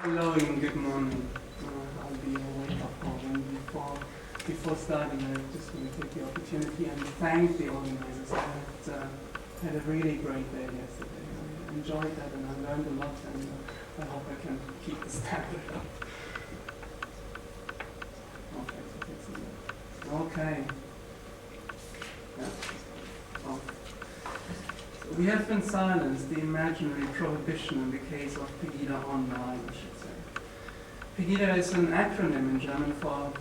Hello and good morning. I'll be a wake-up call. And before starting, I just want to take the opportunity and thank the organizers. I had a really great day yesterday. I enjoyed that and I learned a lot, and I hope I can keep the standard up. Okay. Yeah. Oh. So we have been silenced, the imaginary prohibition in the case of PEGIDA online, I should say. PEGIDA is an acronym in German for, I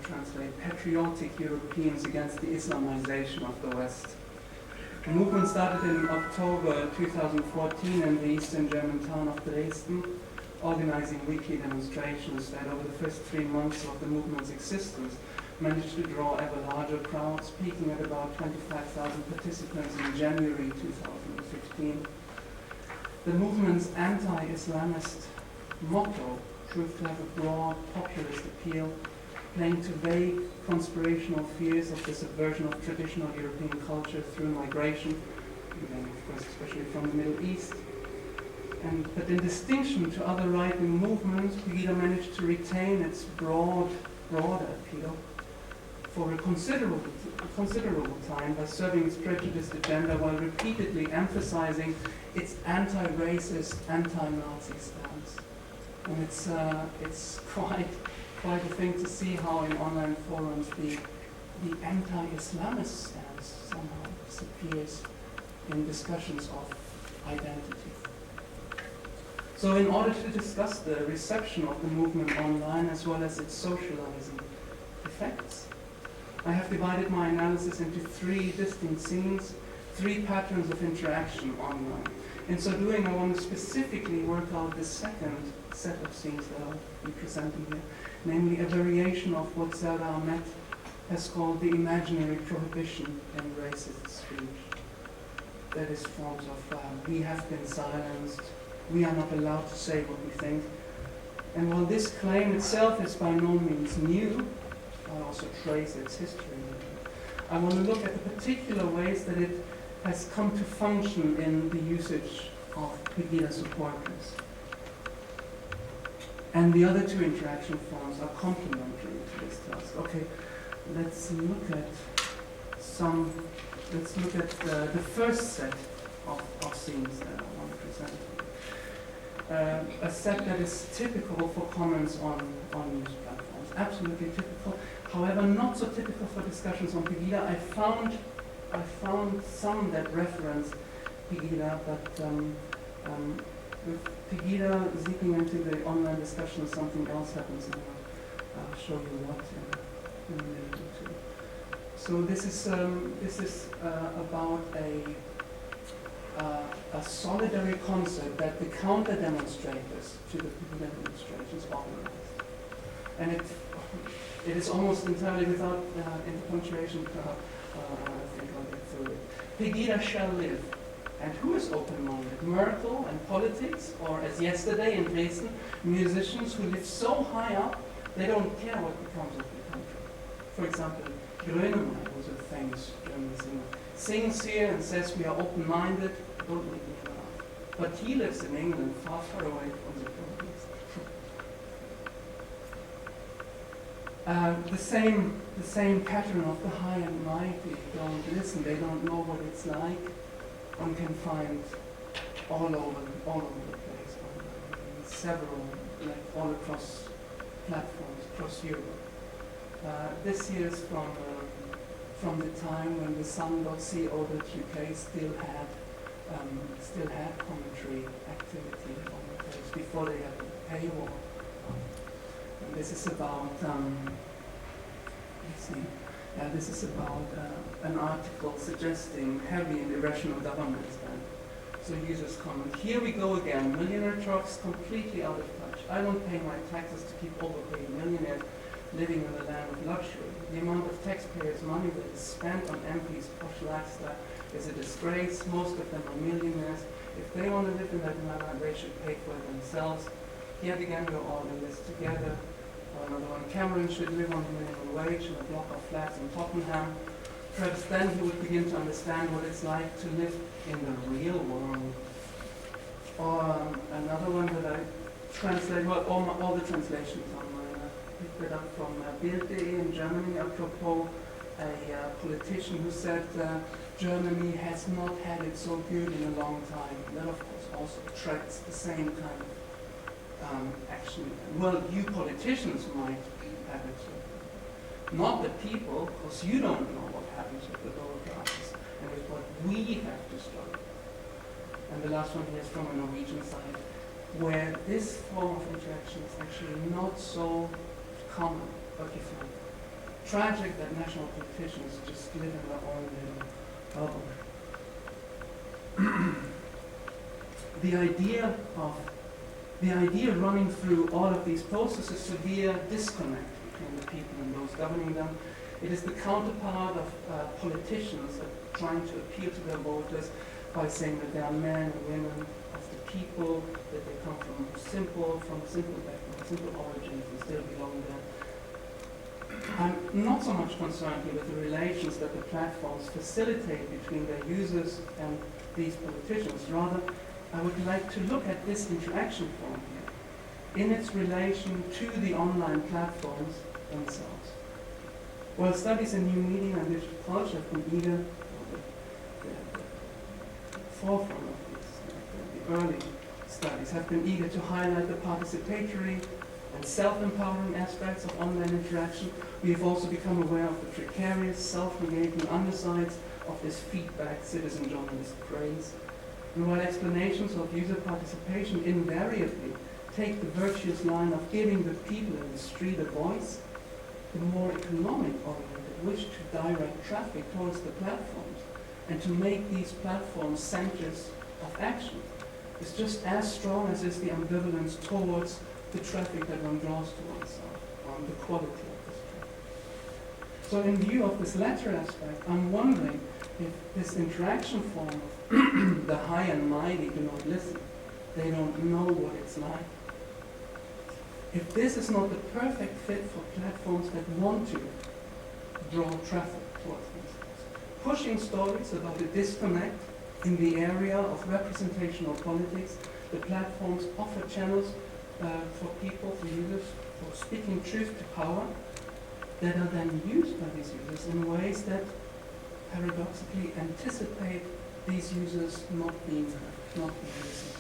translate, Patriotic Europeans Against the Islamization of the West. The movement started in October 2014 in the eastern German town of Dresden, organizing weekly demonstrations that over the first 3 months of the movement's existence managed to draw ever larger crowds, peaking at about 25,000 participants in January 2015. The movement's anti-Islamist motto proved to have a broad populist appeal, playing to vague conspirational fears of the subversion of traditional European culture through migration, and of course especially from the Middle East. But in distinction to other right-wing movements, PEGIDA managed to retain its broader appeal for a considerable time by serving its prejudiced agenda while repeatedly emphasizing its anti-racist, anti-Nazi stance. And it's quite a thing to see how in online forums the anti-Islamist stance somehow disappears in discussions of identity. So in order to discuss the reception of the movement online as well as its socializing effects, I have divided my analysis into 3 distinct scenes, 3 patterns of interaction online. In so doing, I want to specifically work out the second set of scenes that I'll be presenting here, namely a variation of what Ahmed has called the imaginary prohibition in racist speech. That is forms of we have been silenced, we are not allowed to say what we think. And while this claim itself is by no means new, I also trace its history. I want to look at the particular ways that it has come to function in the usage of PEGIDA supporters. And the other 2 interaction forms are complementary to this task. Okay, let's look at the first set of scenes that I want to present. A set that is typical for comments on news platforms, absolutely typical. However, not so typical for discussions on PEGIDA. I found some that reference PEGIDA, but with PEGIDA zipping into the online discussion, something else happens, and I'll show you what in a minute or 2. So this is about a solidary concert that the counter demonstrators to the PEGIDA demonstrations organized, and it is almost entirely without interpunctuation. I think I'll get through it. PEGIDA shall live. And who is open-minded? Merkel and politics, or as yesterday in Dresden, musicians who live so high up, they don't care what becomes of the country. For example, Grönemeyer, who's a famous German singer, sings here and says we are open-minded, don't make me laugh. But he lives in England, far, far away from the problems. The same pattern of the high and mighty don't listen, they don't know what it's like. One can find all over the place, several, like all across platforms, across Europe. This here is from the time when the sun.co.uk still had commentary activity on the page before they had a paywall. And this is about this is about an article suggesting heavy and irrational government spend. So users comment, here we go again, millionaire talks completely out of touch. I don't pay my taxes to keep overpaid millionaires living in the land of luxury. The amount of taxpayers' money that is spent on MPs' posh lifestyle is a disgrace. Most of them are millionaires. If they want to live in that manner, they should pay for it themselves. Yet again, we're all in this together. Another one, Cameron should live on the minimum wage in a block of flats in Tottenham. Perhaps then he would begin to understand what it's like to live in the real world. Or another one that I translate, well, all the translations on mine. I picked it up from Bild.de in Germany, apropos a politician who said Germany has not had it so good in a long time. That, of course, also attracts the same kind of action. Well, you politicians might have it so good. Not the people, because you don't know what happens with the lower classes, and it's what we have to struggle. And the last one here is from a Norwegian side, where this form of interaction is actually not so common, but you find tragic that national politicians just live in their own little bubble. The idea running through all of these processes is severe disconnect between the people and those governing them. It is the counterpart of politicians that are trying to appeal to their voters by saying that they are men and women of the people, that they come from simple backgrounds, simple origins, and still belong there. I'm not so much concerned here with the relations that the platforms facilitate between their users and these politicians. Rather, I would like to look at this interaction form here in its relation to the online platforms themselves. While studies in new media and digital culture have been eager, the forefront of these, the early studies have been eager to highlight the participatory and self-empowering aspects of online interaction, we have also become aware of the precarious, self-negating undersides of this feedback citizen journalist craze. And while explanations of user participation invariably take the virtuous line of giving the people in the street a voice, the more economic-oriented wish to direct traffic towards the platforms and to make these platforms centers of action is just as strong as is the ambivalence towards the traffic that one draws to oneself, on the quality of this traffic. So in view of this latter aspect, I'm wondering if this interaction form of the high and mighty do not listen, they don't know what it's like. If this is not the perfect fit for platforms that want to draw traffic towards themselves, pushing stories about the disconnect in the area of representational politics, the platforms offer channels for people, for users, for speaking truth to power that are then used by these users in ways that paradoxically anticipate these users not being heard, not being listened to.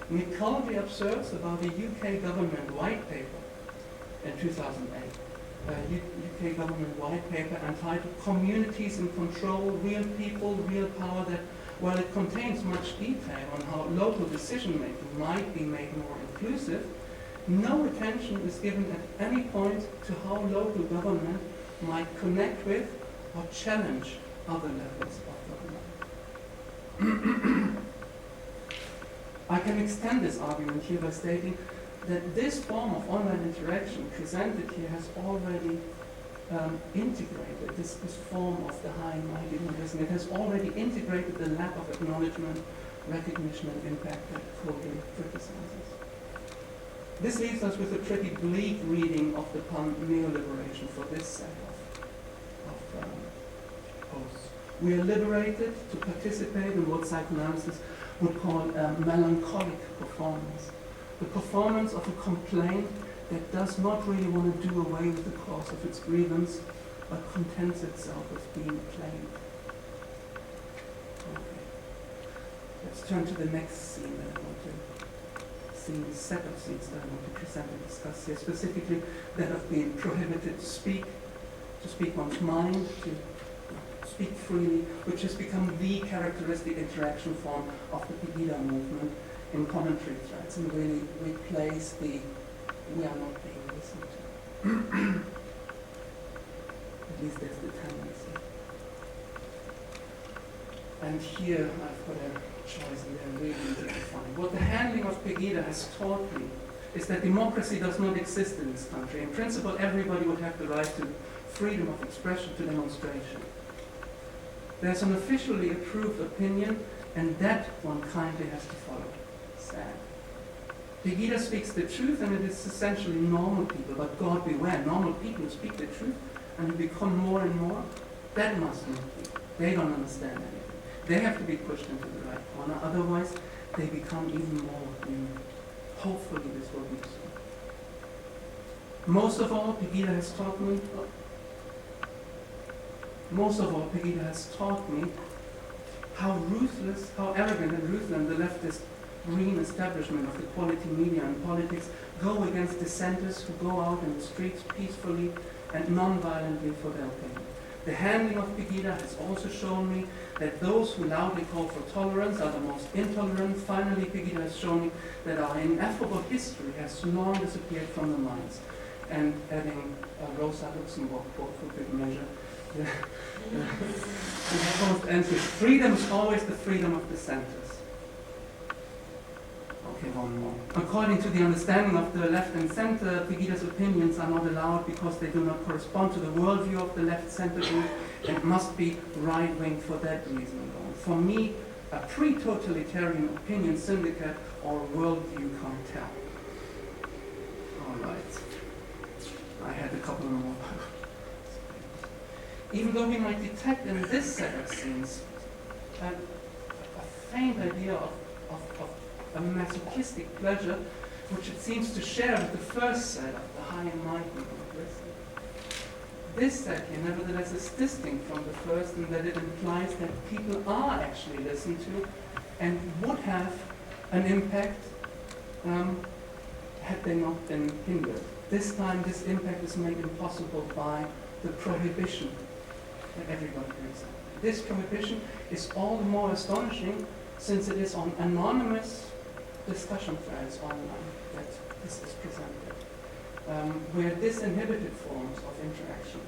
Michel observes about a UK government white paper in 2008, a UK government white paper entitled Communities in Control, Real People, Real Power, that while it contains much detail on how local decision-making might be made more inclusive, no attention is given at any point to how local government might connect with or challenge other levels of government. I can extend this argument here by stating that this form of online interaction presented here has already integrated this form of the high and mighty modernism. It has already integrated the lack of acknowledgement, recognition, and impact that Krüger criticizes. This leaves us with a pretty bleak reading of the pun neoliberation for this set of posts. We are liberated to participate in what psychoanalysis would call a melancholic performance. The performance of a complaint that does not really want to do away with the cause of its grievance, but contents itself with being claimed. Okay. Let's turn to the next scene that I want to see, the set of scenes that I want to present and discuss here, specifically that of being prohibited to speak one's mind, to speak freely, which has become the characteristic interaction form of the PEGIDA movement in commentary threads, and really replace the we are not being listened to. At least there's the tendency. And here I've got a choice and they're really easy to find. What the handling of PEGIDA has taught me is that democracy does not exist in this country. In principle, everybody would have the right to freedom of expression, to demonstration. There's an officially approved opinion, and that one kindly has to follow. Sad. PEGIDA speaks the truth, and it is essentially normal people, but God beware, normal people who speak the truth and who become more and more, that must not be. They don't understand anything. They have to be pushed into the right corner, otherwise they become even more Hopefully this will be so. Most of all, PEGIDA has taught me how ruthless, how arrogant and ruthless the leftist green establishment of the quality media and politics go against dissenters who go out in the streets peacefully and non-violently for their opinion. The handling of PEGIDA has also shown me that those who loudly call for tolerance are the most intolerant. Finally, PEGIDA has shown me that our ineffable history has long disappeared from the minds. And adding a Rosa Luxemburg quote for good measure, the proposed answer is freedom is always the freedom of dissenters. Okay, one more. According to the understanding of the left and center, PEGIDA's opinions are not allowed because they do not correspond to the worldview of the left-center group and must be right-wing for that reason alone. For me, a pre-totalitarian opinion syndicate or worldview cartel. All right. I had a couple more. Even though we might detect in this set of scenes a faint idea of a masochistic pleasure, which it seems to share with the first set of the high enlightenment of listening. This set here, nevertheless, is distinct from the first in that it implies that people are actually listened to and would have an impact had they not been hindered. This time, this impact is made impossible by the prohibition that everybody brings up. This prohibition is all the more astonishing since it is on anonymous discussion threads online that this is presented, where disinhibited forms of interaction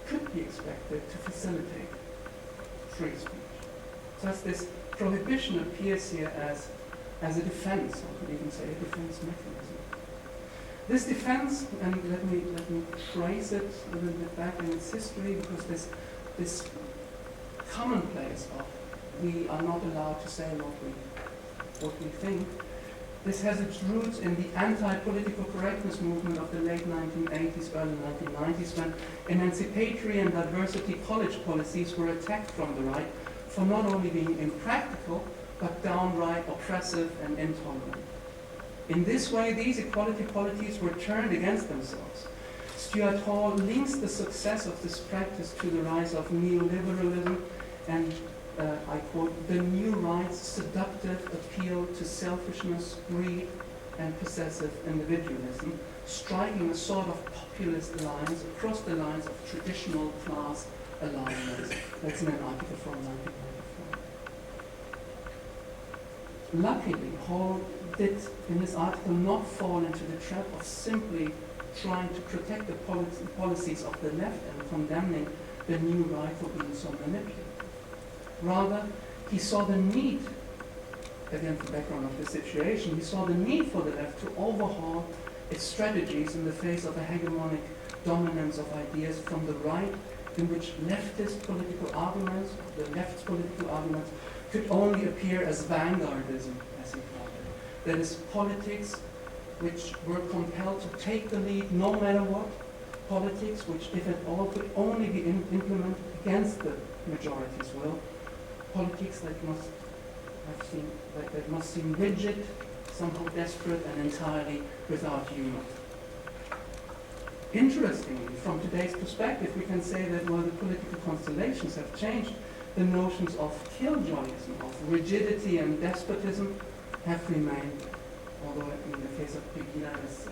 could be expected to facilitate free speech. Thus, this prohibition appears here as a defense, or could even say a defense mechanism. This defense, and let me trace it a little bit back in its history, because this commonplace of we are not allowed to say what we think, this has its roots in the anti-political correctness movement of the late 1980s, early 1990s, when emancipatory and diversity college policies were attacked from the right for not only being impractical, but downright oppressive and intolerant. In this way, these equality policies were turned against themselves. Stuart Hall links the success of this practice to the rise of neoliberalism and, I quote, the new right's seductive appeal to selfishness, greed, and possessive individualism, striking a sort of populist alliance across the lines of traditional class alignments. That's in an article from 1994. Luckily, Hall did in this article not fall into the trap of simply trying to protect the policies of the left and condemning the new right for being so manipulative. Rather, he saw the need, against the background of the situation, he saw the need for the left to overhaul its strategies in the face of a hegemonic dominance of ideas from the right, in which leftist political arguments, the left's political arguments, could only appear as vanguardism, as he called it. That is, politics which were compelled to take the lead no matter what, politics which, if at all, could only be implemented against the majority's will, politics that must seem rigid, somehow desperate, and entirely without humor. Interestingly, from today's perspective, we can say that while the political constellations have changed, the notions of killjoyism, of rigidity and despotism have remained, although in the case of PEGIDA, this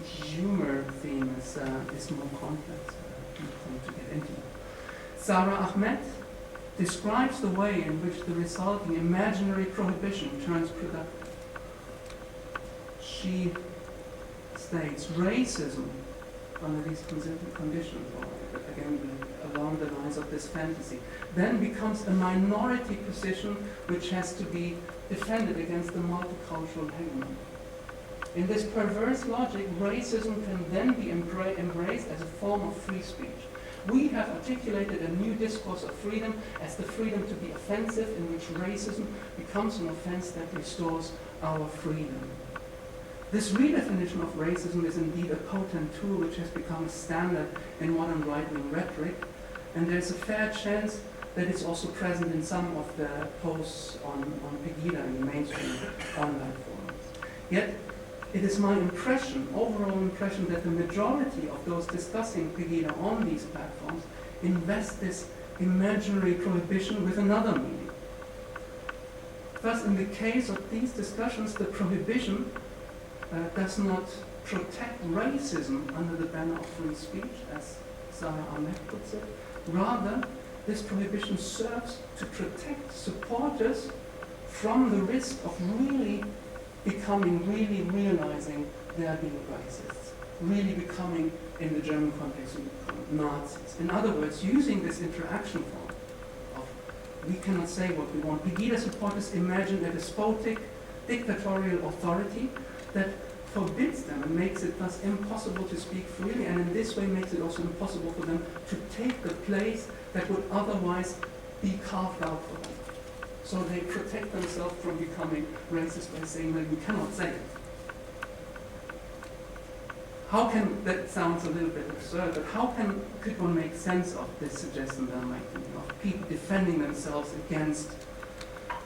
humor theme is more complex to get into. Sarah Ahmed describes the way in which the resulting imaginary prohibition turns productive. She states racism under these conditions, or again along the lines of this fantasy, then becomes a minority position which has to be defended against the multicultural hegemony. In this perverse logic, racism can then be embraced as a form of free speech. We have articulated a new discourse of freedom as the freedom to be offensive, in which racism becomes an offense that restores our freedom. This redefinition of racism is indeed a potent tool which has become a standard in modern right-wing rhetoric, and there's a fair chance that it's also present in some of the posts on PEGIDA in the mainstream online forums. Yet, it is my impression, overall impression, that the majority of those discussing PEGIDA on these platforms invest this imaginary prohibition with another meaning. Thus, in the case of these discussions, the prohibition does not protect racism under the banner of free speech, as Ahmed puts it. Rather, this prohibition serves to protect supporters from the risk of really realizing they are being racists, really becoming, in the German context, Nazis. In other words, using this interaction form of we cannot say what we want. PEGIDA supporters imagine a despotic, dictatorial authority that forbids them and makes it thus impossible to speak freely, and in this way makes it also impossible for them to take the place that would otherwise be carved out for them. So they protect themselves from becoming racist by saying that we cannot say it. How can, that sounds a little bit absurd, but how could one make sense of this suggestion that I'm making, of people defending themselves against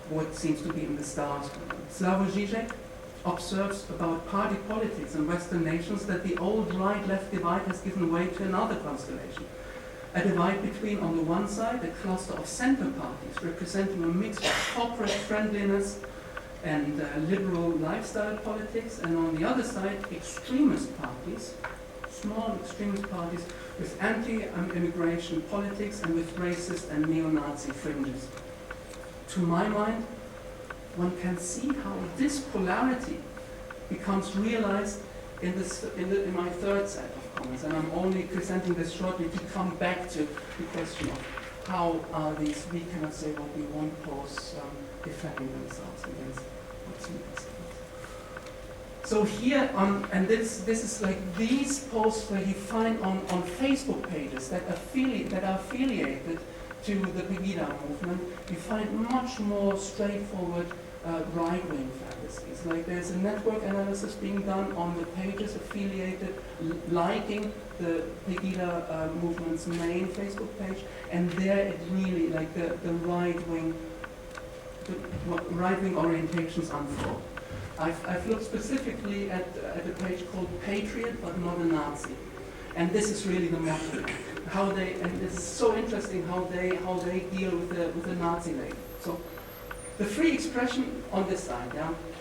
what seems to be in the stars for them? Slavoj Žižek observes about party politics in Western nations that the old right-left divide has given way to another constellation. A divide between, on the one side, a cluster of center parties representing a mix of corporate friendliness and liberal lifestyle politics, and on the other side, extremist parties, small extremist parties with anti-immigration politics and with racist and neo-Nazi fringes. To my mind, one can see how this polarity becomes realized in my third set of comments, and I'm only presenting this shortly to come back to the question of how are these we cannot say what we want posts defending themselves against what's next. So here, and this is like these posts where you find on Facebook pages that are affiliated to the PEGIDA movement, you find much more straightforward right-wing fantasies. Like there's a network analysis being done on the pages affiliated, liking the PEGIDA movement's main Facebook page, and there it really, like the right-wing orientations unfold. I've looked specifically at a page called Patriot but not a Nazi, and this is really the motto. And it's so interesting how they deal with the Nazi label. So the free expression on this side,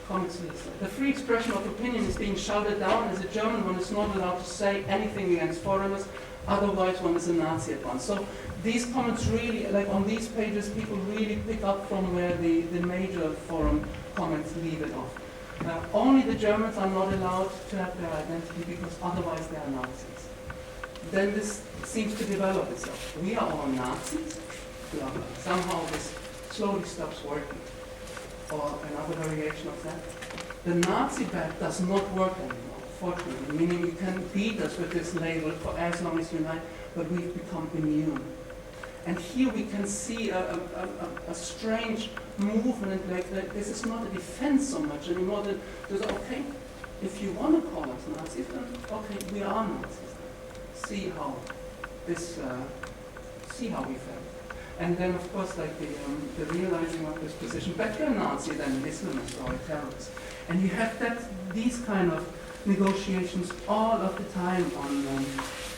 comments to this side. The free expression of opinion is being shouted down. As a German, one is not allowed to say anything against foreigners, otherwise one is a Nazi at once. So these comments really, like on these pages, people really pick up from where the major forum comments leave it off. Only the Germans are not allowed to have their identity because otherwise they are Nazis. Then this seems to develop itself. We are all Nazis, blah, blah. Somehow this slowly stops working. Or another variation of that. The Nazi badge does not work anymore, fortunately, meaning you can beat us with this label for as long as you like, but we've become immune. And here we can see a strange movement like that. This is not a defense so much anymore. That there's, okay, if you want to call us Nazis, then okay, we are Nazis. See how we felt. And then, of course, like the realizing of this position, but you're a Nazi, then an Islamist or a terrorist. And you have these kind of negotiations all of the time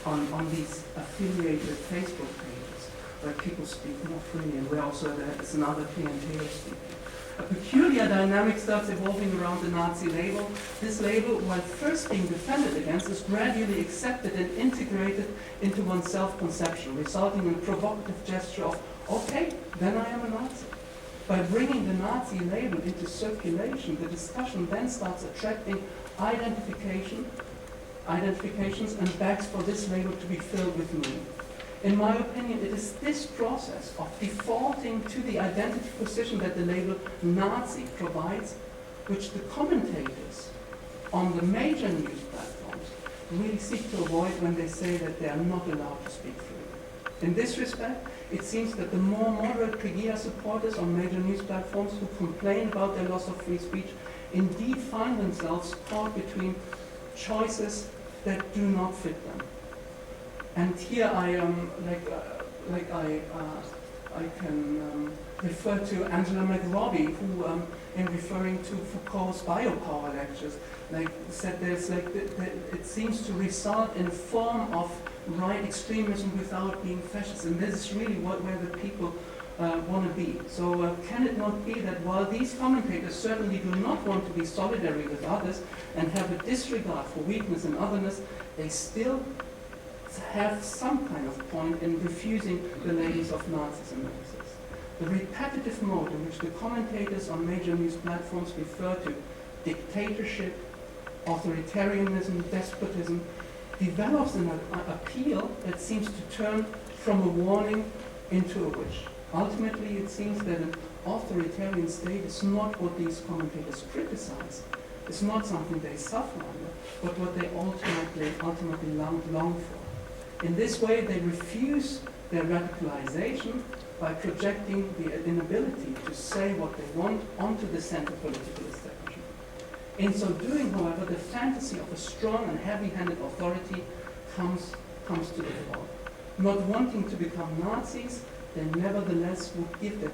on these affiliated Facebook pages, where people speak more freely, and where also there's another clientele speaking. A peculiar dynamic starts evolving around the Nazi label. This label, while first being defended against, is gradually accepted and integrated into one's self-conception, resulting in a provocative gesture of, okay, then I am a Nazi. By bringing the Nazi label into circulation, the discussion then starts attracting identifications and begs for this label to be filled with meaning. In my opinion, it is this process of defaulting to the identity position that the label Nazi provides, which the commentators on the major news platforms really seek to avoid when they say that they are not allowed to speak freely. In this respect, it seems that the more moderate PEGIDA supporters on major news platforms who complain about their loss of free speech indeed find themselves caught between choices that do not fit them. And here I am, refer to Angela McRobbie, who, in referring to Foucault's biopower lectures, said there's it seems to result in a form of right extremism without being fascist, and this is really where the people want to be. So can it not be that while these commentators certainly do not want to be solidary with others and have a disregard for weakness and otherness, they still have some kind of point in refusing the labels of Nazis and Marxists. The repetitive mode in which the commentators on major news platforms refer to dictatorship, authoritarianism, despotism, develops an appeal that seems to turn from a warning into a wish. Ultimately, it seems that an authoritarian state is not what these commentators criticize. It's not something they suffer under, but what they ultimately long for. In this way, they refuse their radicalization by projecting the inability to say what they want onto the center political establishment. In so doing, however, the fantasy of a strong and heavy-handed authority comes to the fore. Not wanting to become Nazis, they nevertheless would give their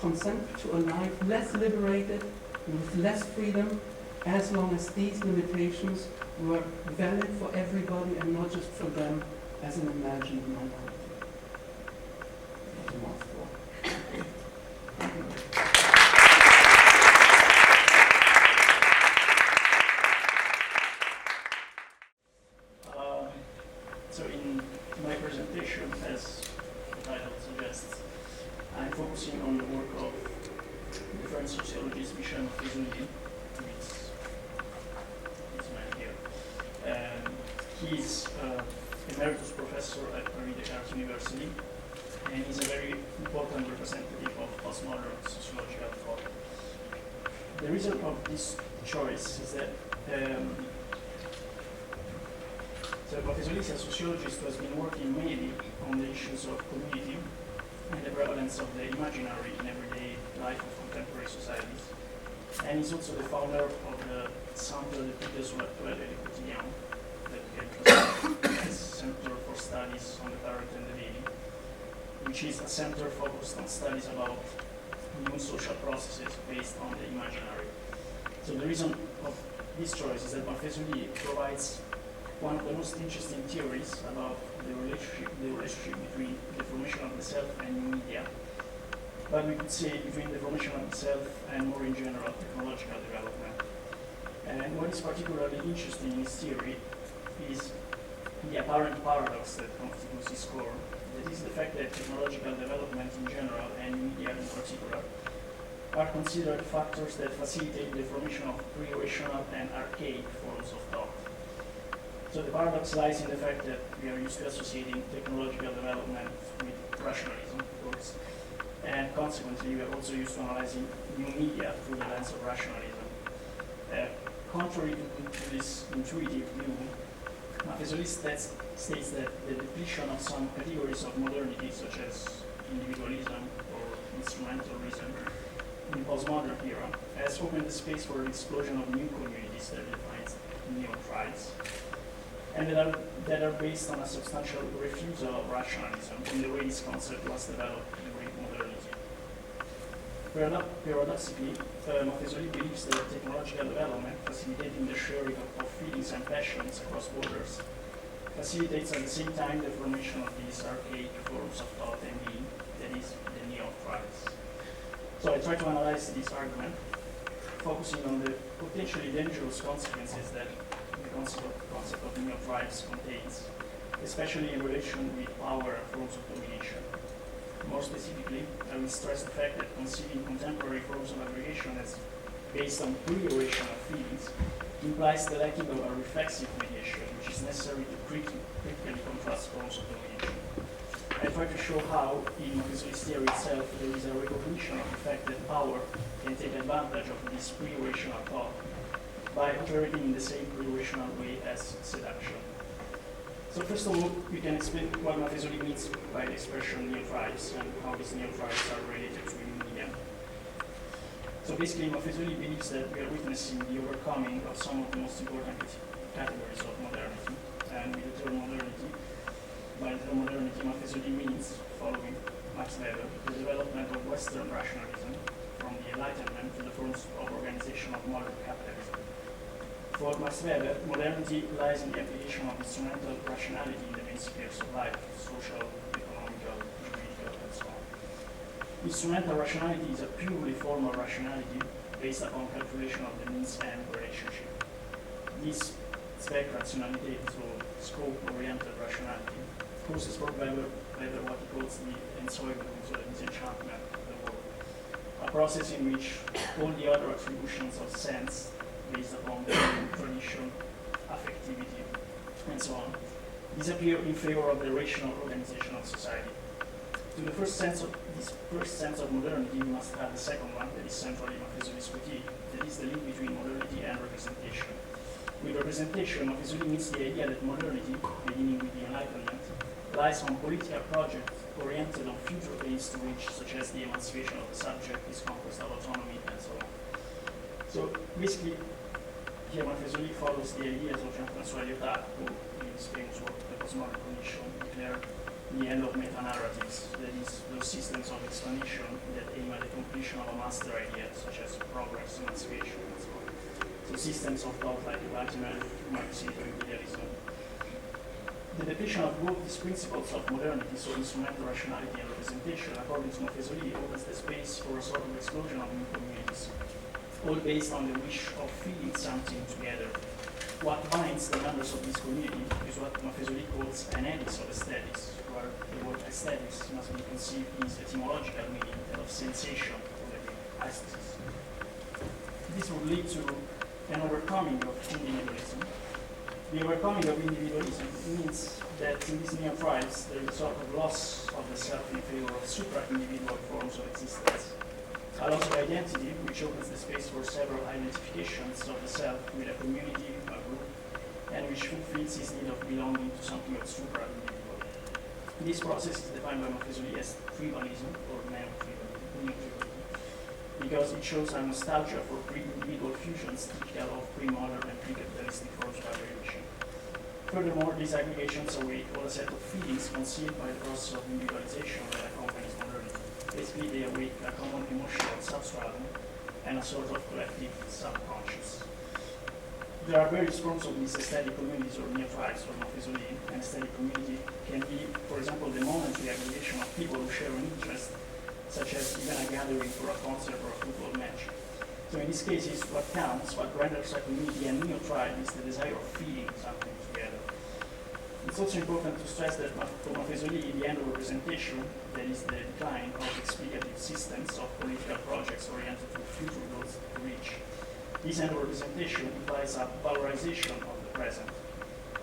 consent to a life less liberated and with less freedom, as long as these limitations were valid for everybody and not just for them as an imagined minority. So in my presentation, as the title suggests, I'm focusing on the work of the French sociologist Michel Maffesoli, this man here. He's emeritus professor at Paris University, and he's a very important representative of postmodern sociological thought. The reason of this choice is that so Maffesoli is a sociologist who has been working mainly on the issues of community and the prevalence of the imaginary in everyday life of contemporary societies. And he's also the founder of the Centre d'études sur l'actuel et le quotidien, that we can as Center for Studies on the Current and the Daily, which is a center focused on studies about new social processes based on the imaginary. So the reason of this choice is that Maffesoli provides one of the most interesting theories about the relationship between the formation of the self and new media, but we could say between the formation of the self and more in general technological development. And what is particularly interesting in this theory is the apparent paradox that constitutes its core. That is the fact that technological development in general and media in particular are considered factors that facilitate the formation of pre-rational and archaic forms of thought. So the paradox lies in the fact that we are used to associating technological development with rationalism, of course, and consequently we are also used to analyzing new media through the lens of rationalism. Contrary to this intuitive view, Maffesoli states that the depletion of some categories of modernity, such as individualism or instrumentalism, in the postmodern era, has opened the space for the explosion of new communities that defines neo-tribes, and that are based on a substantial refusal of rationalism in the way this concept was developed during modernity. Paradoxically, Maffesoli believes that technological development, facilitating the sharing of feelings and passions across borders, facilitates at the same time the formation of these archaic forms of thought and being, that is, the neo-tribes. So I try to analyze this argument, focusing on the potentially dangerous consequences that the concept of neo-tribes contains, especially in relation with power and forms of domination. More specifically, I will stress the fact that conceiving contemporary forms of aggregation as based on pre-rational feelings implies the lacking of a reflexive mediation, which is necessary to critically contrast forms of domination. I try to show how, in Maffesoli's theory itself, there is a recognition of the fact that power can take advantage of this pre-rational thought by operating in the same pre-rational way as seduction. So first of all, we can explain what Maffesoli means by the expression neo-tribes and how these neo-tribes are related to new media. So basically, Maffesoli believes that we are witnessing the overcoming of some of the most important categories of modernity. And with the term modernity, by the term modernity, Maffesoli means, following Max Weber, the development of Western rationalism from the Enlightenment to the forms of organization of modern capitalism. For Max Weber, modernity lies in the application of instrumental rationality in the main spheres of life, social, economical, juridical, and so on. Instrumental rationality is a purely formal rationality based upon calculation of the means-end relationship. This Zweck-Rationalität, so scope-oriented rationality, causes for Weber what he calls the Entzeugung, so the disenchantment of the world, a process in which all the other attributions of sense, based upon the tradition, affectivity, and so on, disappear in favor of the rational organization of society. To the this first sense of modernity, we must add the second one, that is central in Maffesoli's critique, that is the link between modernity and representation. With representation, Maffesoli means the idea that modernity, beginning with the Enlightenment, lies on political projects oriented on future aims to reach, such as the emancipation of the subject, his conquest of autonomy, and so on. So basically, here Maffesoli follows the ideas of Jean-François Lyotard, who in his famous work, The Postmodern Condition, declared the end of meta-narratives, that is, those systems of explanation that aim at the completion of a master idea, such as progress, emancipation, and so on. So systems of thought like Enlightenment, Marxism, idealism. The depiction of both these principles of modernity, so instrumental rationality and representation, according to Maffesoli, opens the space for a sort of explosion of new communities, all based on the wish of feeling something together. What binds the members of this community is what Maffesoli calls an edis of aesthetics, where the word aesthetics must be conceived in its etymological meaning, that of sensation, or the aesthesis. This would lead to an overcoming of individualism. The overcoming of individualism means that in these neo-tribes there is a sort of loss of the self in favor of supra-individual forms of existence. A loss of identity, which opens the space for several identifications of the self with a community, a group, and which fulfills his need of belonging to something of supra-individual. This process is defined by Maffesoli as tribalism, or neo-tribalism, because it shows a nostalgia for pre-individual fusions typical of pre-modern and pre-capitalistic forms of aggregation. Furthermore, these aggregations await all a set of feelings concealed by the process of individualization that accompanies modernity. Basically, they await a common emotional substratum and a sort of collective subconscious. There are various forms of these aesthetic communities or neo-tribes for Maffesoli. An aesthetic community can be, for example, the momentary aggregation of people who share an interest, such as even a gathering for a concert or a football match. So in these cases, what counts, what renders a community a neo-tribe is the desire of feeling something together. It's also important to stress that for Maffesoli, the end of representation, that is the decline of explicative systems of political projects oriented to future goals to reach. This end of representation implies a valorization of the present.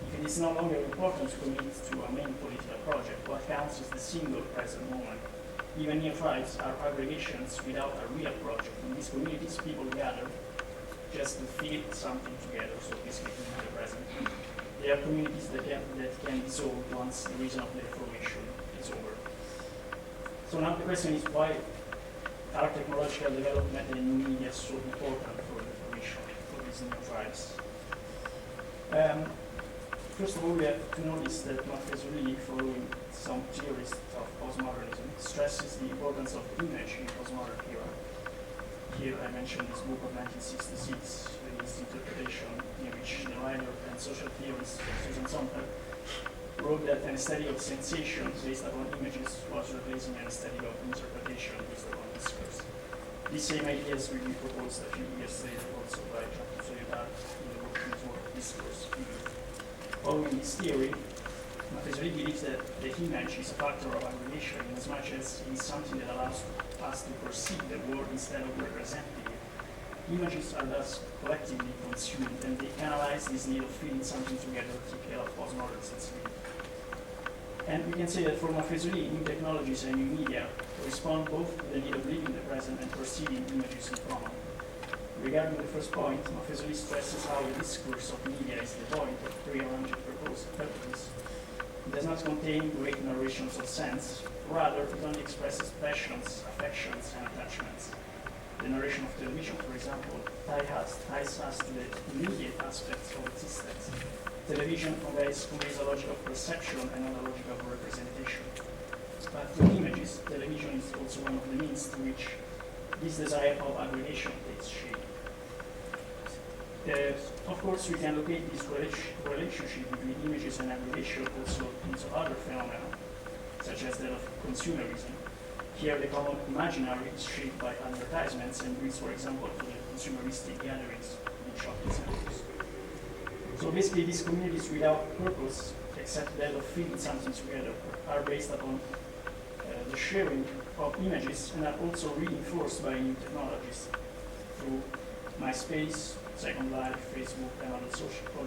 If it is no longer important to commit to a main political project, what counts is the single present moment. Even neo-tribes are aggregations without a real project. In these communities, people gather just to feel something together, so basically in the present. They are communities that can dissolve once the reason of their formation is over. So now the question is, why are technological development and new media so important for the formation of these neo-tribes? First of all, we have to notice that Maffesoli, following some theorists of postmodernism, stresses the importance of image in postmodern era. Here I mentioned this book of 1966, Released Interpretation, in which the writer and social theorist Susan Sontag wrote that an aesthetic of sensation based upon images was replacing an aesthetic of interpretation based upon discourse. These same ideas will be proposed a few years later also by Jean-François Lyotard in the book his work Discourse. Following this theory, Maffesoli believes that the image is a factor of aggregation in as much as it is something that allows us to perceive the world instead of representing it. Images are thus collectively consumed, and they canalize this need of feeling something together typical of postmodern sensibility. And we can say that for Maffesoli, new technologies and new media respond both to the need of living the present and perceiving images in common. Regarding the first point, Maffesoli stresses how the discourse of media is devoid of prearranged purposes. It does not contain great narrations of sense, rather it only expresses passions, affections, and attachments. The narration of television, for example, ties us to the immediate aspects of existence. Television conveys a logic of perception and not a logic of representation. But with images, television is also one of the means to which this desire of aggregation takes shape. Of course, we can locate this relationship between images and aggregation also into other phenomena, such as that of consumerism. Here, the common imaginary is shaped by advertisements and leads, for example, to the consumeristic gatherings in shopping centers. So basically, these communities without purpose, except that of feeling something together, are based upon the sharing of images and are also reinforced by new technologies through MySpace, Second Life, Facebook, and other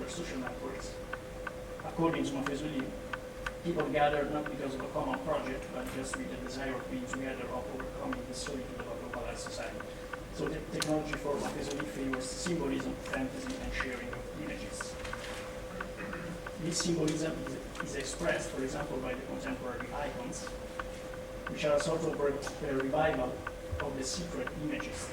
social networks. According to Maffesoli, people gather not because of a common project, but just with the desire of being together, of overcoming the solitude of a globalized society. So the technology for Maffesoli favors symbolism, fantasy, and sharing of images. This symbolism is expressed, for example, by the contemporary icons, which are a sort of a revival of the secret images.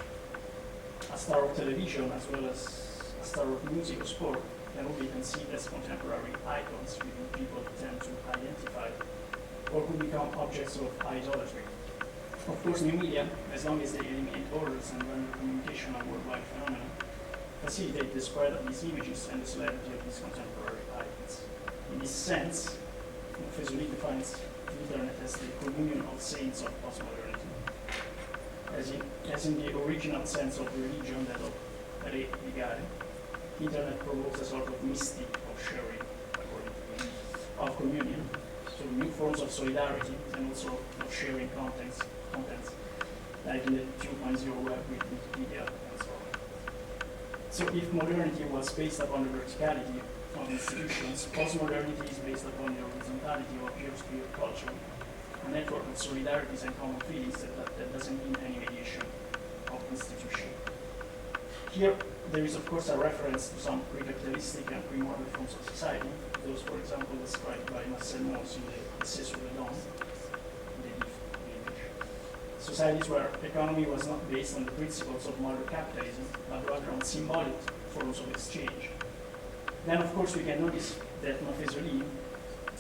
A star of television, as well as a star of music or sport, can all be conceived as contemporary icons with whom people tend to identify or who become objects of idolatry. Of course, new media, as long as they eliminate borders and render communication a worldwide phenomenon, facilitate the spread of these images and the celebrity of these contemporary icons. In this sense, Maffesoli defines the internet as the communion of saints of postmodernity. As in the original sense of religion, that of re ligare, internet provokes a sort of mystic of sharing, according to me, of communion, so new forms of solidarity and also of sharing contents like in the 2.0 web with Wikipedia and so on. So if modernity was based upon the verticality of institutions, postmodernity is based upon the horizontality of peer-to-peer culture, a network of solidarities and common feelings that doesn't mean any mediation of institution. Here, there is of course a reference to some pre-capitalistic and pre-modern forms of society, those for example described by Marcel Mauss in the Essai sur le Don, the image. Societies where economy was not based on the principles of modern capitalism, but rather on symbolic forms of exchange. Then of course we can notice that Maffesoli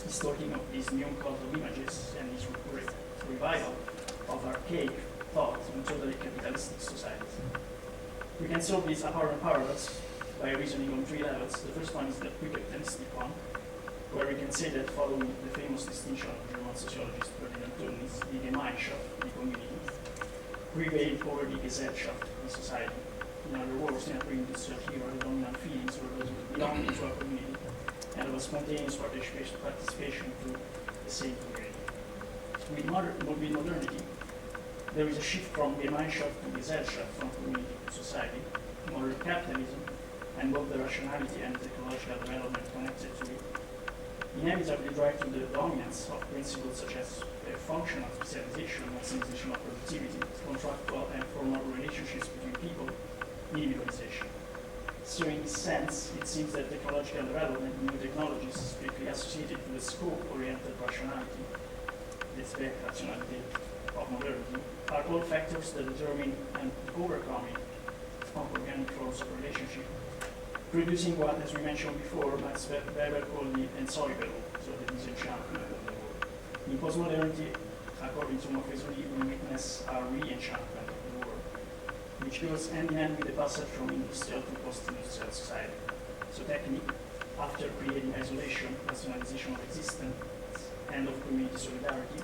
is talking of this new cult of images and this revival of archaic thought in totally capitalistic societies. We can solve this apparent paradox by reasoning on three levels. The first one is the pre-capitalistic one, where we can say that following the famous distinction of German sociologist Ferdinand Tönnies, the Gemeinschaft, the community, prevailed over the Gesellschaft, the society. In other words, in a pre-industrial era, the dominant feelings were those of belonging to a community and of a spontaneous participation to the same community. With modernity, there is a shift from Gemeinschaft to Gesellschaft, from community to society, modern capitalism, and both the rationality and technological development connected to it inevitably drive to the dominance of principles such as functional specialization, maximization of productivity, contractual and formal relationships between people, individualization. So in this sense, it seems that technological development, new technologies strictly associated to the scope-oriented rationality, this rationality of modernity, are all factors that determine and overcoming of organic forms of relationship, producing what, as we mentioned before, Max Weber called the ensoibable, so the disenchantment of the world. In postmodernity, according to Maffesoli, we witness a re-enchantment of the world, which goes hand in hand with the passage from industrial to post-industrial society. So technique, after creating isolation, nationalization of existence, and of community solidarity,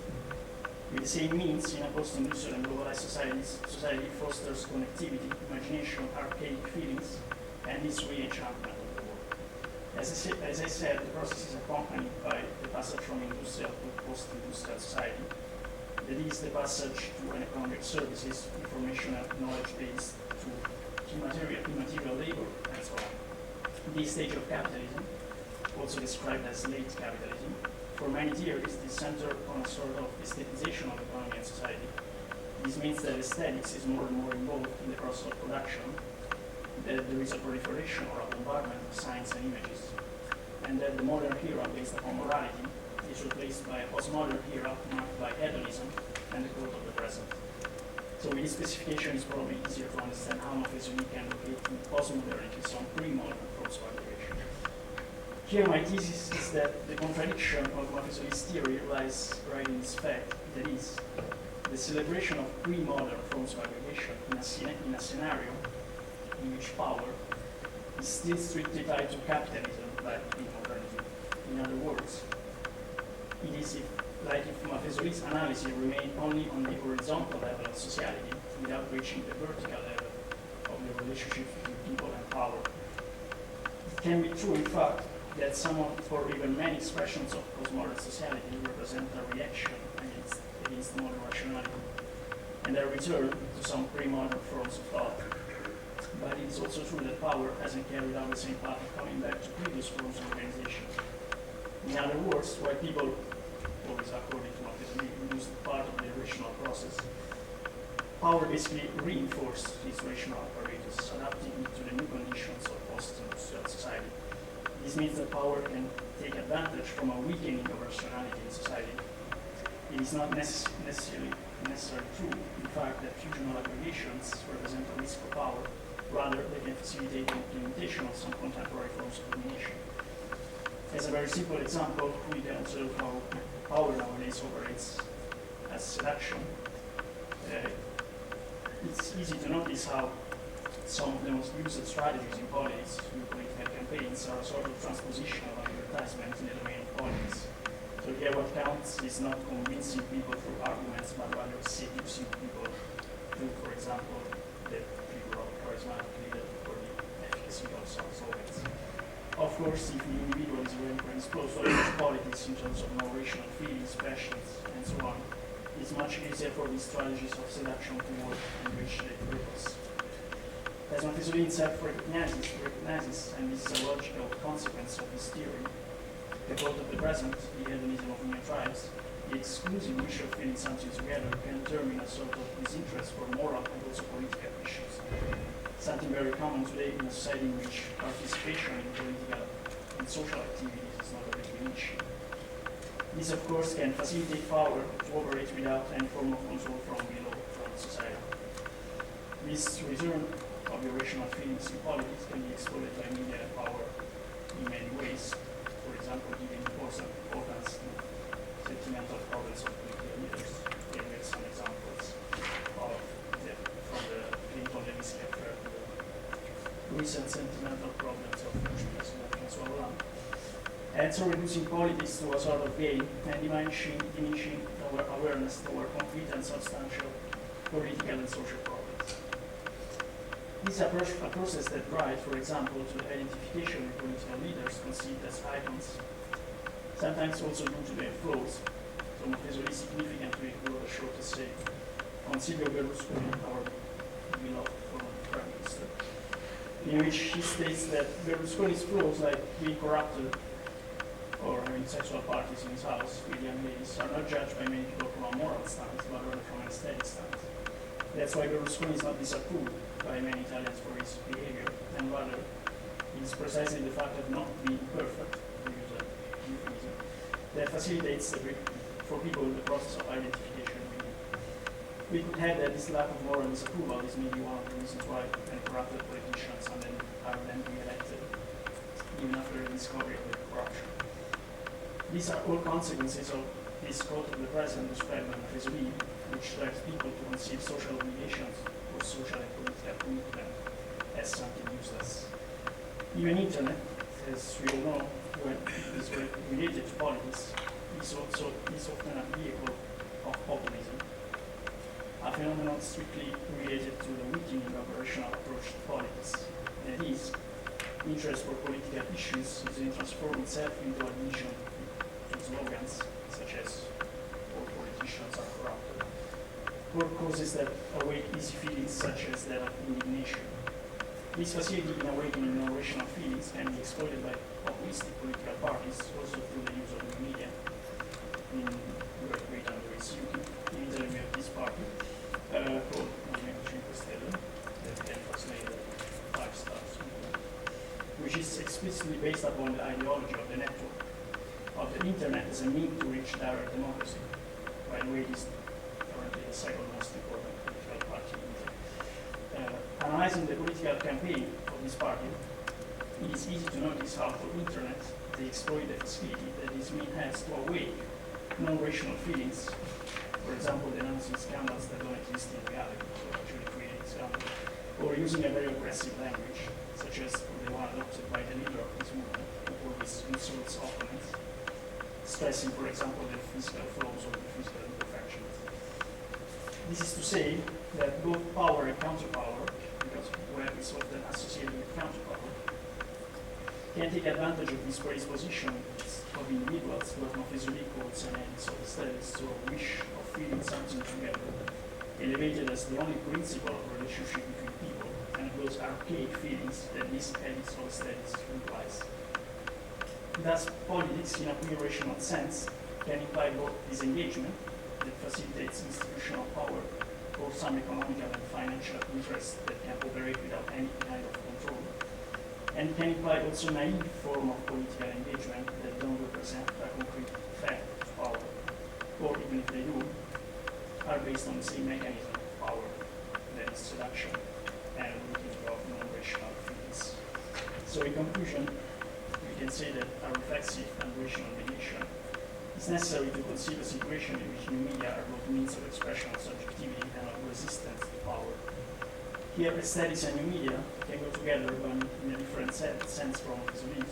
with the same means, in a post-industrial and globalized society fosters connectivity, imagination, archaic feelings, and this re-enchantment of the world. As I said, the process is accompanied by the passage from industrial to post-industrial society. That is the passage to an economy of services, information and knowledge-based, to immaterial labor, and so on. This stage of capitalism, also described as late capitalism, for many theories, is centered on a sort of aestheticization of economy and society. This means that aesthetics is more and more involved in the process of production, that there is a proliferation or a bombardment of signs and images, and that the modern era based upon morality is replaced by a postmodern era marked by hedonism and the cult of the present. So with this specification, it's probably easier to understand how Maffesoli can locate in postmodernity some pre-modern forms of aggregation. Here my thesis is that the contradiction of Maffesoli's theory lies right in this fact, that is, the celebration of pre-modern forms of aggregation in a scenario in which power is still strictly tied to capitalism like in modernity. In other words, it is like if Maffesoli's analysis remained only on the horizontal level of society without reaching the vertical level of the relationship between people and power. It can be true, in fact, that some of, or even many expressions of postmodern society represent a reaction against modern rationality and a return to some pre-modern forms of thought. But it is also true that power hasn't carried out the same path of coming back to previous forms of organization. In other words, while people, always according to Maffesoli, lose part of the rational process, power basically reinforced its rational apparatus, adapting it to the new conditions of post-industrial society. This means that power can take advantage from a weakening of rationality in society. It is not necessarily true, in fact, that fusional aggregations represent a risk for power. Rather, they can facilitate the implementation of some contemporary forms of domination. As a very simple example, we can observe how power nowadays operates as seduction. It's easy to notice how some of the most used strategies in politics, in political campaigns, are a sort of transposition of advertisement in the domain of politics. So here what counts is not convincing people through arguments, but rather seducing people through, for example, the figure of charismatic leader or the efficacy of some slogans. Of course, if the individual is very predisposed to politics in terms of no rational feelings, passions, and so on, it's much easier for these strategies of seduction to work and reach their purpose. As Maffesoli himself recognizes, and this is a logical consequence of his theory, the cult of the present, the hedonism of new tribes, the exclusive wish of feeling something together can determine a sort of disinterest for moral and also political issues. Something very common today in a society in which participation in political and social activities is not a big issue. This, of course, can facilitate power to operate without any form of control from below, from society. This return of irrational feelings in politics can be exploited by media and power in many ways. For example, giving importance to sentimental problems of political leaders. Here we have some examples from the Clinton-Lewinsky affair to the recent sentimental problems of French President François Hollande. And so reducing politics to a sort of game and diminishing our awareness toward concrete and substantial political and social problems. This is a process that drives, for example, to the identification of political leaders conceived as icons, sometimes also due to their flaws. So Maffesoli significantly wrote a short essay on Silvio Berlusconi, our beloved former Prime Minister, in which he states that Berlusconi's flaws, like being corrupted or having sexual parties in his house with young ladies, are not judged by many people from a moral stance, but rather from an aesthetic stance. That's why Berlusconi is not disapproved by many Italians for his behavior, and rather it is precisely the fact of not being perfect, to use a euphemism, that facilitates for people the process of identification. We could have that this lack of moral disapproval is maybe one of the reasons why many corrupted politicians are then re-elected, even after the discovery of the corruption. These are all consequences of this cult of the present described by Maffesoli, which drives people to conceive social obligations or social and political commitment as something useless. Even internet, as we all know, when it is related to politics, is often a vehicle of populism, a phenomenon strictly related to the weakening of a rational approach to politics. That is, interest for political issues usually transforms itself into adhesion to slogans such as all politicians are corrupted, or causes that awake easy feelings such as that of indignation. This facility in awakening no rational feelings can be exploited by populistic political parties also through the use of the media. In Great Britain there is UKIP, in Italy we have this party called Movimento 5 Stelle, that can translate 5 stars, which is explicitly based upon the ideology of the network, of the internet as a means to reach direct democracy. By the way, this is currently the second most important political party in Italy. Analyzing the political campaign of this party, it is easy to notice how through internet they exploit the facility that this mean has to awake non-rational feelings. For example, denouncing scandals that don't exist in reality, so actually creating scandals, or using a very aggressive language, such as the one adopted by the leader of this movement, who always insults opponents, stressing, for example, the physical flaws or the physical imperfections. This is to say that both power and counterpower, because web is often associated with counterpower, can take advantage of this predisposition of individuals, what Maffesoli calls an end of studies, so a wish of feeling something together, elevated as the only principle of relationship between people, and those archaic feelings that this edits of studies implies. Thus, politics, in a pure rational sense, can imply both disengagement, that facilitates institutional power, or some economical and financial interests that can operate without any kind of control, and can imply also naive form of political engagement that don't represent a concrete threat of power, or even if they do, are based on the same mechanism of power, that is seduction and weakening of non-rational feelings. So in conclusion, we can say that a reflexive and rational mediation is necessary to conceive a situation in which new media are both means of expression of subjectivity and of resistance to power. Here, aesthetics and new media can go together, but in a different sense from Maffesoli.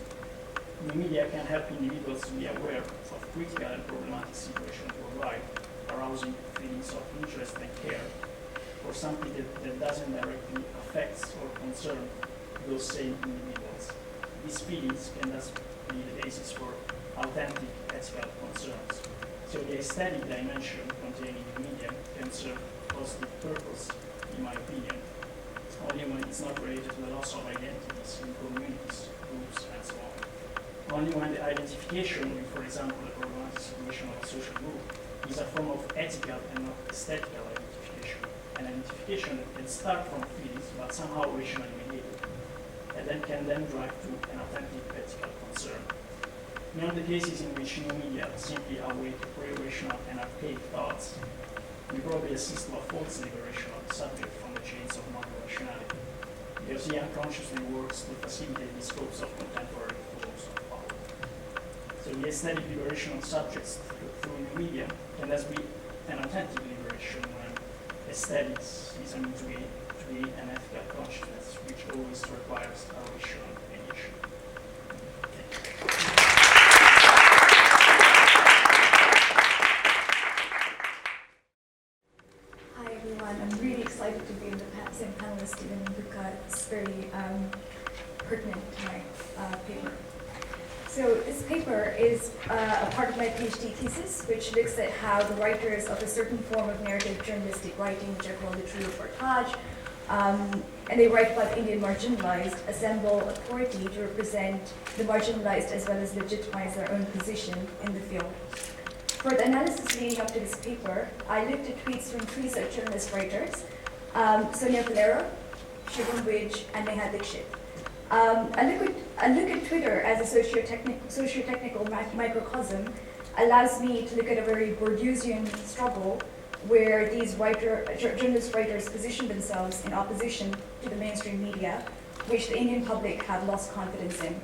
New media can help individuals to be aware of critical and problematic situations worldwide, arousing feelings of interest and care for something that doesn't directly affect or concern those same individuals. These feelings can thus be the basis for authentic ethical concerns. So the aesthetic dimension contained in the media can serve a positive purpose, in my opinion, only when it's not related to the loss of identities in communities, groups, and so on. Only when the identification with, for example, a problematic situation of a social group is a form of ethical and not aesthetical identification, an identification that can start from feelings but somehow rationally mediated, and then can drive to an authentic ethical concern. Beyond the cases in which new media simply awake pre-rational and archaic thoughts, we probably assist to a false liberation of the subject from the chains of non-rationality, because he unconsciously works to facilitate the scopes of contemporary flows of power. So the aesthetic liberation of subjects through new media can thus be an authentic liberation when aesthetics is a means to gain an ethical consciousness, which always requires a rational mediation. Hi everyone, I'm really excited to be in the same panel as Steffen and Luca. It's very pertinent to my paper. So this paper is a part of my PhD thesis, which looks at how the writers of a certain form of narrative journalistic writing, which I call the true reportage, and they write about Indian marginalized, assemble authority to represent the marginalized as well as legitimize their own position in the field. For the analysis leading up to this paper, I looked at tweets from three such journalist writers, Sonia Valero, Shivam Wijj, and Neha Dixit. A look at Twitter as a socio-technical microcosm allows me to look at a very Bourdieusian struggle where these journalist writers position themselves in opposition to the mainstream media, which the Indian public have lost confidence in.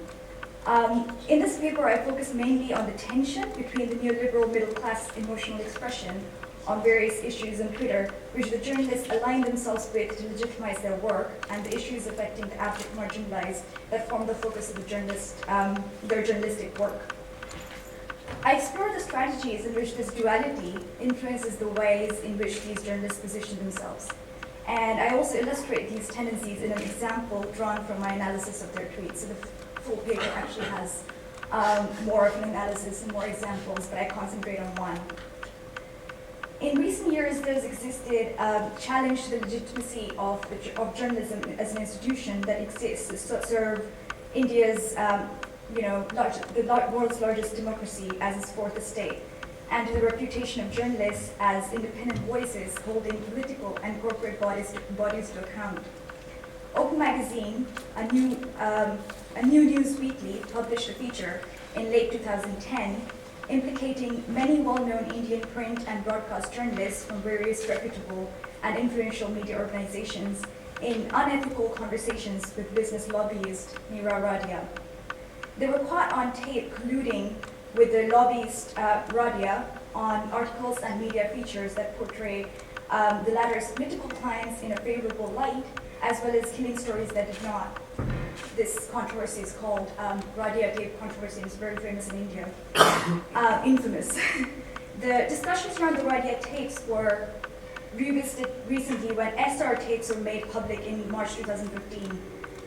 In this paper, I focus mainly on the tension between the neoliberal middle class emotional expression on various issues on Twitter, which the journalists align themselves with to legitimize their work, and the issues affecting the abject marginalized that form the focus of their journalistic work. I explore the strategies in which this duality influences the ways in which these journalists position themselves. And I also illustrate these tendencies in an example drawn from my analysis of their tweets. So the full paper actually has more of an analysis and more examples, but I concentrate on one. In recent years, there's existed a challenge to the legitimacy of journalism as an institution that exists to serve India's, the world's largest democracy as its fourth estate, and to the reputation of journalists as independent voices holding political and corporate bodies to account. Open Magazine, a new news weekly, published a feature in late 2010 implicating many well-known Indian print and broadcast journalists from various reputable and influential media organizations in unethical conversations with business lobbyist Mira Radia. They were caught on tape colluding with the lobbyist Radia on articles and media features that portray the latter's political clients in a favorable light, as well as killing stories that did not. This controversy is called Radia tape controversy, and it's very famous in India. Infamous. The discussions around the Radia tapes were revisited recently when SR tapes were made public in March 2015.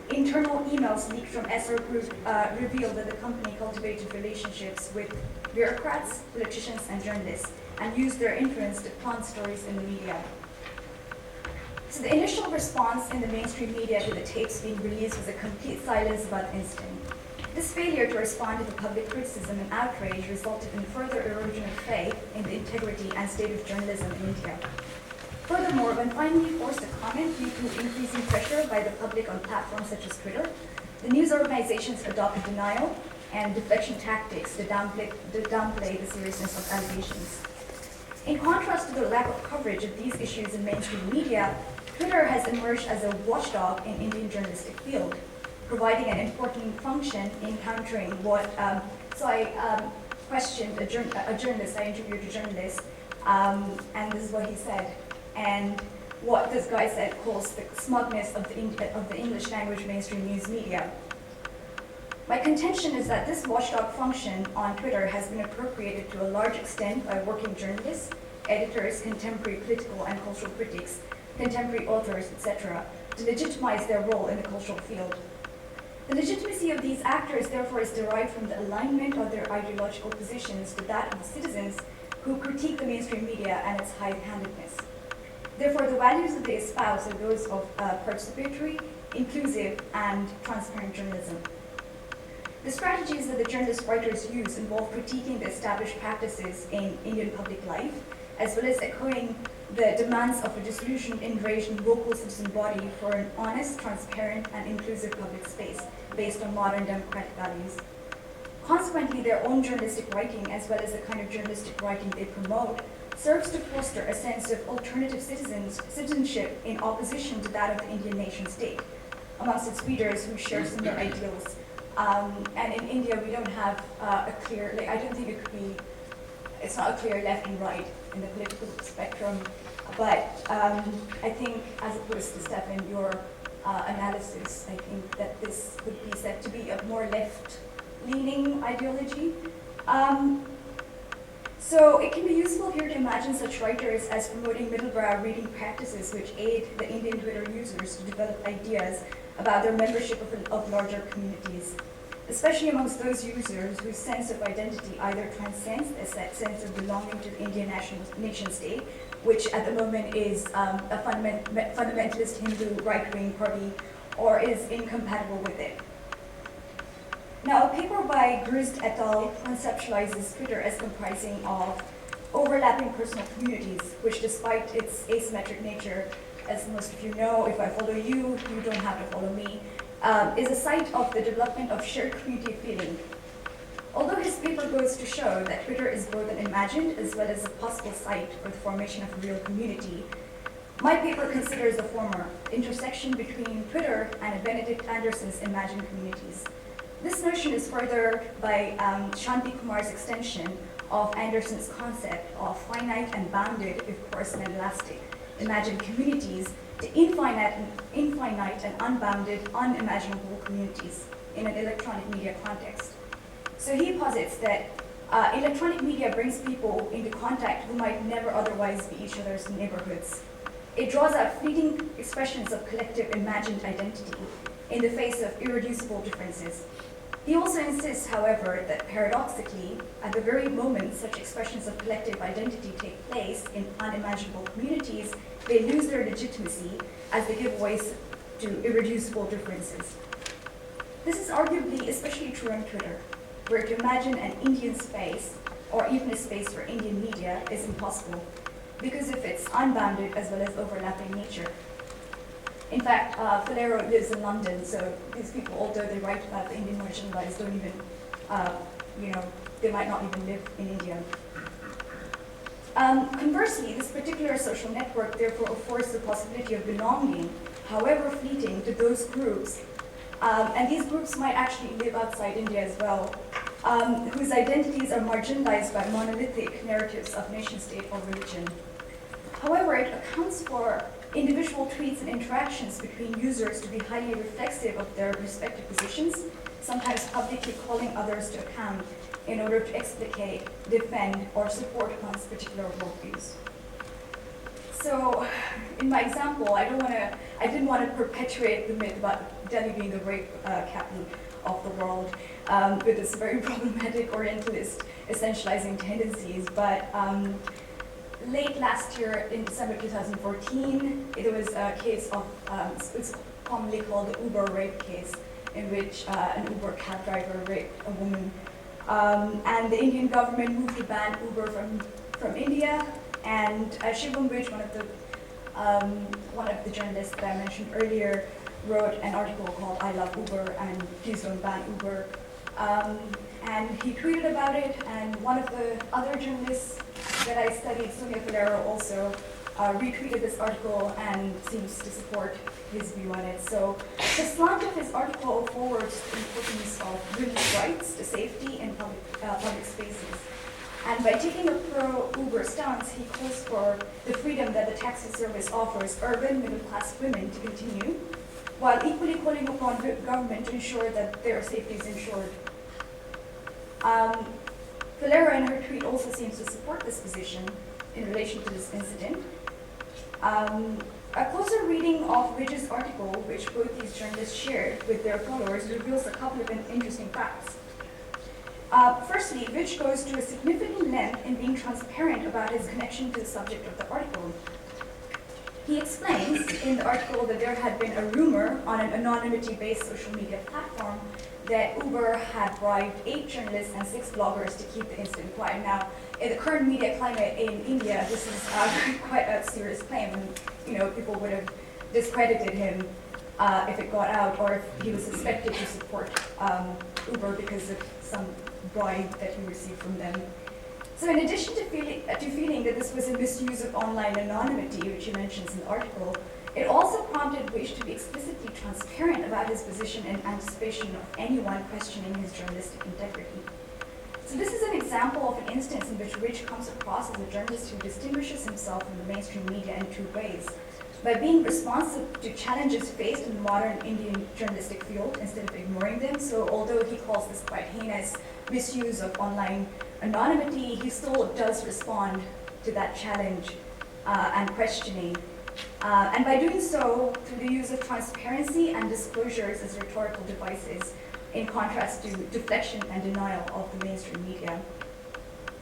Internal emails leaked from SR Group revealed that the company cultivated relationships with bureaucrats, politicians, and journalists, and used their influence to plant stories in the media. So the initial response in the mainstream media to the tapes being released was a complete silence about the incident. This failure to respond to the public criticism and outrage resulted in further erosion of faith in the integrity and state of journalism in India. Furthermore, when finally forced to comment due to increasing pressure by the public on platforms such as Twitter, the news organizations adopted denial and deflection tactics to downplay the seriousness of allegations. In contrast to the lack of coverage of these issues in mainstream media, Twitter has emerged as a watchdog in Indian journalistic field, providing an important function in countering what, so I questioned a journalist, I interviewed a journalist, and this is what he said, and what this guy said calls the smugness of the English language mainstream news media. My contention is that this watchdog function on Twitter has been appropriated to a large extent by working journalists, editors, contemporary political and cultural critics, contemporary authors, etc., to legitimize their role in the cultural field. The legitimacy of these actors, therefore, is derived from the alignment of their ideological positions with that of the citizens who critique the mainstream media and its high-handedness. Therefore, the values that they espouse are those of participatory, inclusive, and transparent journalism. The strategies that the journalist writers use involve critiquing the established practices in Indian public life, as well as echoing the demands of a disillusioned, enraged, and vocal citizen body for an honest, transparent, and inclusive public space based on modern democratic values. Consequently, their own journalistic writing, as well as the kind of journalistic writing they promote, serves to foster a sense of alternative citizenship in opposition to that of the Indian nation state, amongst its readers who share similar ideals. And in India, we don't have a clear, I don't think it could be, it's not a clear left and right in the political spectrum, but I think, as opposed to Steffen, your analysis, I think that this would be said to be a more left-leaning ideology. So it can be useful here to imagine such writers as promoting middle-brow reading practices which aid the Indian Twitter users to develop ideas about their membership of larger communities, especially amongst those users whose sense of identity either transcends a sense of belonging to the Indian nation state, which at the moment is a fundamentalist Hindu right-wing party, or is incompatible with it. Now, a paper by Grist et al. Conceptualizes Twitter as comprising of overlapping personal communities, which despite its asymmetric nature, as most of you know, if I follow you, you don't have to follow me, is a site of the development of shared community feeling. Although his paper goes to show that Twitter is both an imagined as well as a possible site for the formation of a real community, my paper considers the former, the intersection between Twitter and Benedict Anderson's imagined communities. This notion is furthered by Shanti Kumar's extension of Anderson's concept of finite and bounded, if coarse and elastic, imagined communities to infinite and unbounded, unimaginable communities in an electronic media context. So he posits that electronic media brings people into contact who might never otherwise be each other's neighborhoods. It draws out fleeting expressions of collective imagined identity in the face of irreducible differences. He also insists, however, that paradoxically, at the very moment such expressions of collective identity take place in unimaginable communities, they lose their legitimacy as they give voice to irreducible differences. This is arguably especially true on Twitter, where to imagine an Indian space, or even a space for Indian media, is impossible, because of its unbounded as well as overlapping nature. In fact, Valero lives in London, so these people, although they write about the Indian marginalized, don't even, they might not even live in India. Conversely, this particular social network therefore affords the possibility of belonging, however fleeting, to those groups, and these groups might actually live outside India as well, whose identities are marginalized by monolithic narratives of nation-state or religion. However, it accounts for individual tweets and interactions between users to be highly reflexive of their respective positions, sometimes publicly calling others to account in order to explicate, defend, or support one's particular worldviews. So, in my example, I didn't want to perpetuate the myth about Delhi being the rape capital of the world with its very problematic Orientalist essentializing tendencies, but late last year, in December 2014, there was a case of, it's commonly called the Uber rape case, in which an Uber cab driver raped a woman. And the Indian government moved to ban Uber from India, and Shivam Bridge, one of the journalists that I mentioned earlier, wrote an article called "I Love Uber" and "Please Don't Ban Uber." And he tweeted about it, and one of the other journalists that I studied, Sonia Valero, also retweeted this article and seems to support his view on it. So the slant of his article forwards the importance of women's rights to safety in public spaces. And by taking a pro-Uber stance, he calls for the freedom that the taxi service offers urban middle-class women to continue, while equally calling upon the government to ensure that their safety is ensured. Valera in her tweet also seems to support this position in relation to this incident. A closer reading of Ridge's article, which both these journalists shared with their followers, reveals a couple of interesting facts. Firstly, Ridge goes to a significant length in being transparent about his connection to the subject of the article. He explains in the article that there had been a rumor on an anonymity-based social media platform that Uber had bribed 8 journalists and 6 bloggers to keep the incident quiet. Now, in the current media climate in India, this is quite a serious claim, and people would have discredited him if it got out, or if he was suspected to support Uber because of some bribe that he received from them. So in addition to feeling that this was a misuse of online anonymity, which he mentions in the article, it also prompted Ridge to be explicitly transparent about his position in anticipation of anyone questioning his journalistic integrity. So this is an example of an instance in which Ridge comes across as a journalist who distinguishes himself from the mainstream media in 2 ways. By being responsive to challenges faced in the modern Indian journalistic field instead of ignoring them. So although he calls this quite heinous misuse of online anonymity, he still does respond to that challenge and questioning. And by doing so, through the use of transparency and disclosures as rhetorical devices, in contrast to deflection and denial of the mainstream media.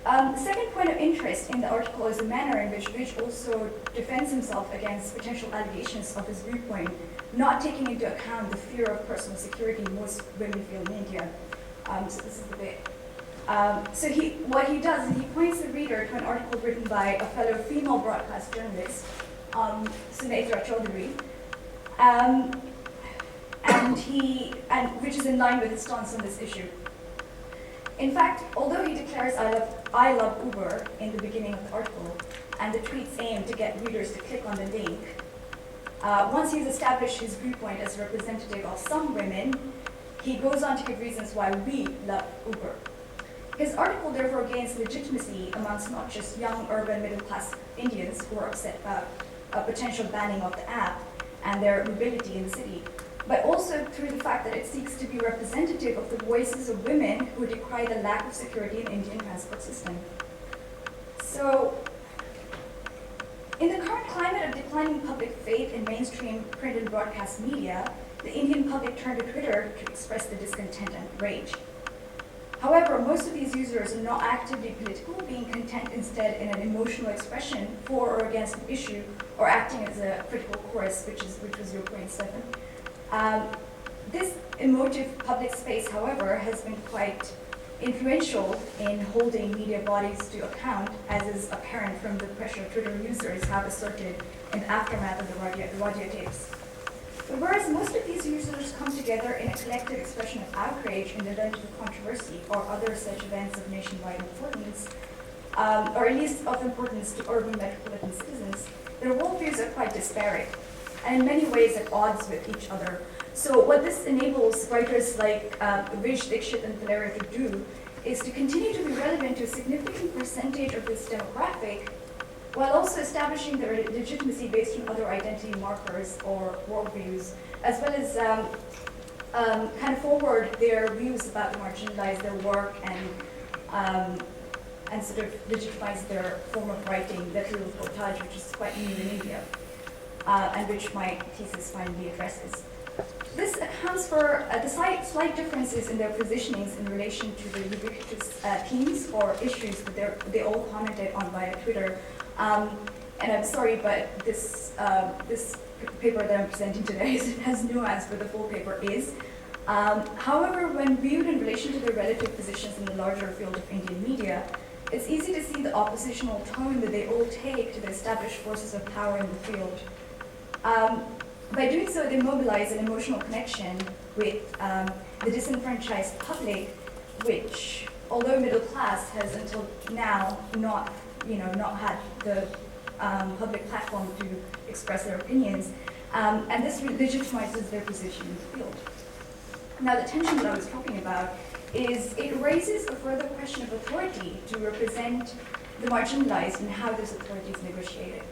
The second point of interest in the article is the manner in which Ridge also defends himself against potential allegations of his viewpoint, not taking into account the fear of personal security most women feel in India. So this is the bit. So what he does is he points the reader to an article written by a fellow female broadcast journalist, Sunetra Chaudhary, which is in line with his stance on this issue. In fact, although he declares I love Uber in the beginning of the article, and the tweets aim to get readers to click on the link, once he's established his viewpoint as representative of some women, he goes on to give reasons why we love Uber. His article therefore gains legitimacy amongst not just young urban middle-class Indians who are upset about a potential banning of the app and their mobility in the city, but also through the fact that it seeks to be representative of the voices of women who decry the lack of security in the Indian transport system. So, in the current climate of declining public faith in mainstream print and broadcast media, the Indian public turned to Twitter to express the discontent and rage. However, most of these users are not actively political, being content instead in an emotional expression for or against an issue, or acting as a critical chorus, which was your point, Steffen. This emotive public space, however, has been quite influential in holding media bodies to account, as is apparent from the pressure Twitter users have asserted in the aftermath of the Radia tapes. But whereas most of these users come together in a collective expression of outrage in the event of a controversy or other such events of nationwide importance, or at least of importance to urban metropolitan citizens, their worldviews are quite disparate, and in many ways at odds with each other. So what this enables writers like Vish, Dixit, and Valera to do is to continue to be relevant to a significant percentage of this demographic, while also establishing their legitimacy based on other identity markers or worldviews, as well as kind of forward their views about the marginalized, their work, and sort of legitimize their form of writing, literal reportage, which is quite new in India, and which my thesis finally addresses. This accounts for the slight differences in their positionings in relation to the ubiquitous themes or issues that they all commented on via Twitter. And I'm sorry, but this paper that I'm presenting today has nuance where the full paper is. However, when viewed in relation to their relative positions in the larger field of Indian media, it's easy to see the oppositional tone that they all take to the established forces of power in the field. By doing so, they mobilize an emotional connection with the disenfranchised public, which, although middle class, has until now not had the public platform to express their opinions, and this legitimizes their position in the field. Now, the tension that I was talking about is it raises a further question of authority to represent the marginalized and how this authority is negotiated.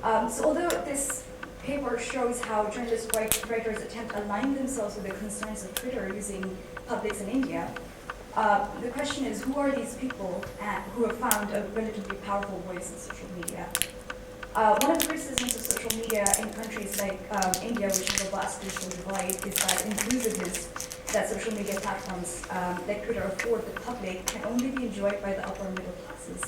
So although this paper shows how journalist writers attempt to align themselves with the concerns of Twitter using publics in India, the question is, who are these people who have found a relatively powerful voice in social media? One of the criticisms of social media in countries like India, which have a vast digital divide, is that inclusiveness that social media platforms like Twitter afford the public can only be enjoyed by the upper middle classes.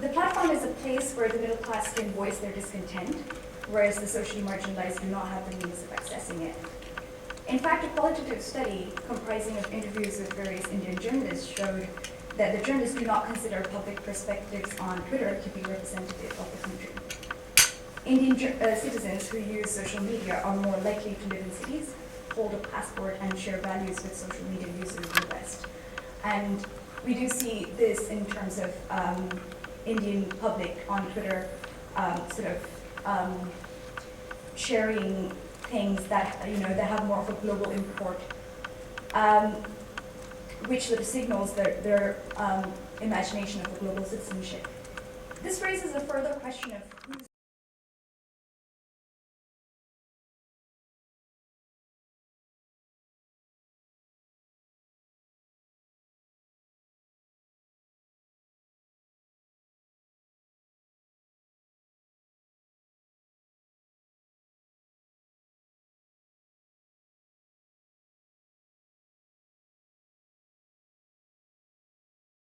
The platform is a place where the middle class can voice their discontent, whereas the socially marginalized do not have the means of accessing it. In fact, a qualitative study comprising of interviews with various Indian journalists showed that the journalists do not consider public perspectives on Twitter to be representative of the country. Indian citizens who use social media are more likely to live in cities, hold a passport, and share values with social media users in the West. And we do see this in terms of Indian public on Twitter sharing things that that have more of a global import, which sort of signals their imagination of a global citizenship. This raises a further question of whose